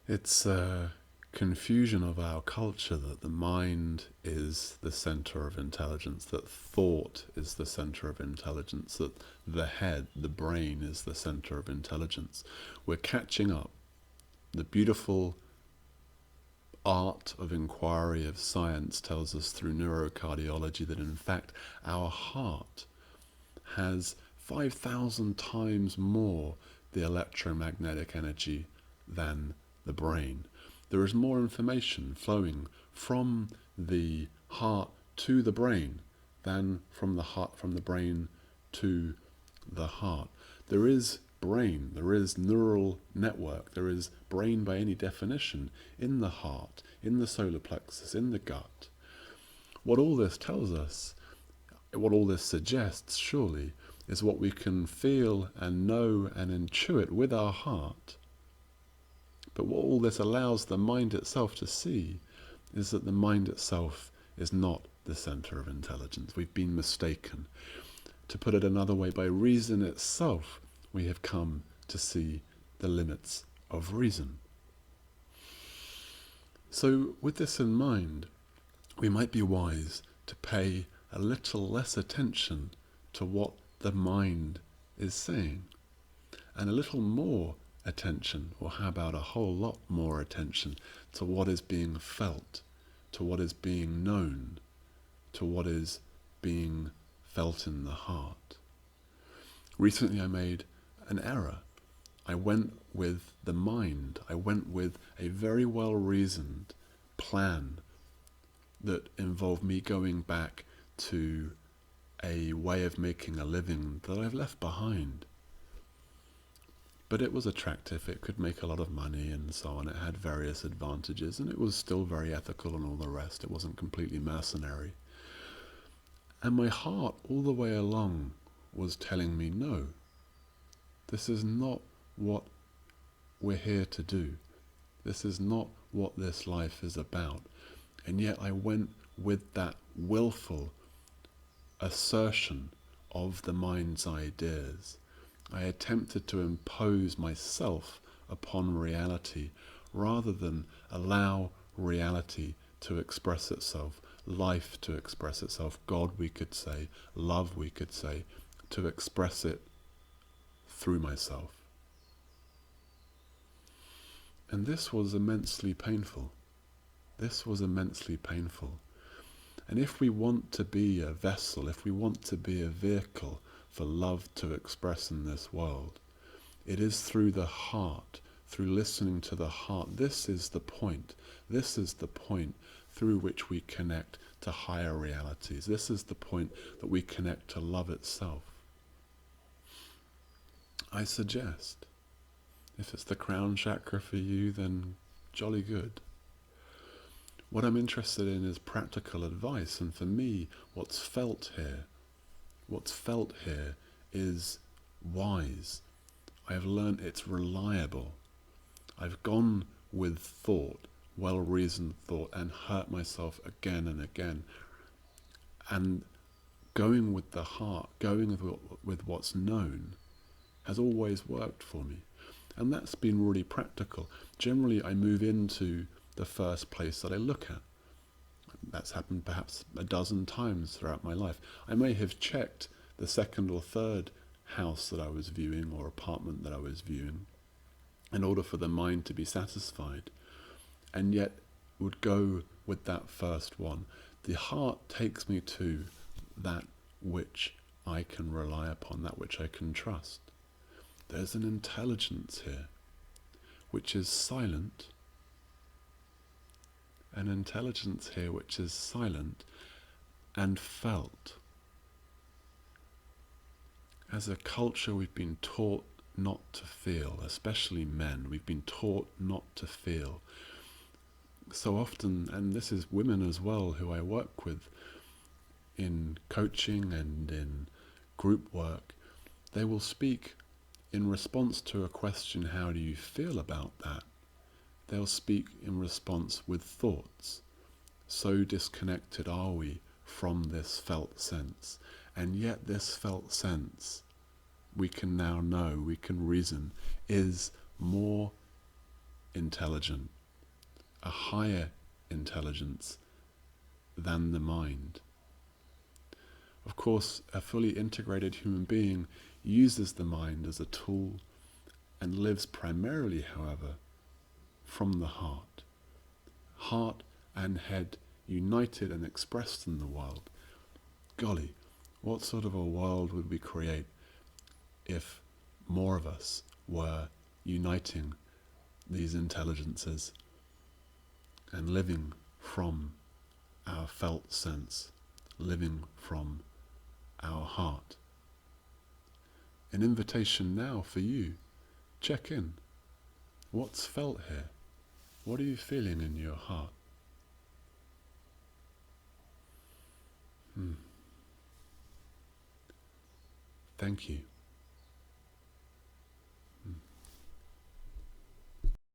It's a confusion of our culture that the mind is the center of intelligence, that thought is the center of intelligence, that the head, the brain, is the center of intelligence. We're catching up. The beautiful art of inquiry of science tells us through neurocardiology that in fact our heart has 5,000 times more the electromagnetic energy than the brain. There is more information flowing from the heart to the brain than from the brain to the heart. There is brain, there is neural network, there is brain by any definition in the heart, in the solar plexus, in the gut. What all this tells us, what all this suggests, surely, is what we can feel and know and intuit with our heart. But what all this allows the mind itself to see is that the mind itself is not the center of intelligence. We've been mistaken. To put it another way, by reason itself, we have come to see the limits of reason. So, with this in mind, we might be wise to pay a little less attention to what the mind is saying, and a little more attention, or how about a whole lot more attention, to what is being felt, to what is being known, to what is being felt in the heart. Recently I made an error. I went with the mind. I went with a very well-reasoned plan that involved me going back to a way of making a living that I've left behind. But it was attractive, it could make a lot of money and so on, it had various advantages, and it was still very ethical and all the rest, it wasn't completely mercenary. And my heart all the way along was telling me, no, this is not what we're here to do. This is not what this life is about. And yet I went with that willful assertion of the mind's ideas. I attempted to impose myself upon reality rather than allow reality to express itself, life to express itself, God we could say, love we could say, to express it through myself. And this was immensely painful. This was immensely painful. And if we want to be a vessel, if we want to be a vehicle for love to express in this world, it is through the heart, through listening to the heart. This is the point. This is the point through which we connect to higher realities. This is the point that we connect to love itself. I suggest, if it's the crown chakra for you, then jolly good. What I'm interested in is practical advice, and for me, what's felt here is wise. I have learned it's reliable. I've gone with thought, well-reasoned thought, and hurt myself again and again. And going with the heart, going with what's known, has always worked for me. And that's been really practical. Generally, I move into the first place that I look at. That's happened perhaps a dozen times throughout my life. I may have checked the second or third house that I was viewing or apartment that I was viewing in order for the mind to be satisfied, and yet would go with that first one. The heart takes me to that which I can rely upon, that which I can trust. There's an intelligence here which is silent, an intelligence here which is silent and felt. As a culture, we've been taught not to feel, especially men. We've been taught not to feel. So often, and this is women as well who I work with in coaching and in group work, they will speak in response to a question, how do you feel about that? They'll speak in response with thoughts. So disconnected are we from this felt sense. And yet this felt sense, we can now know, we can reason, is more intelligent, a higher intelligence than the mind. Of course, a fully integrated human being uses the mind as a tool and lives primarily, however, from the heart. Heart and head united and expressed in the world. Golly, what sort of a world would we create if more of us were uniting these intelligences and living from our felt sense, living from our heart? An invitation now for you. Check in. What's felt here? What are you feeling in your heart? Thank you.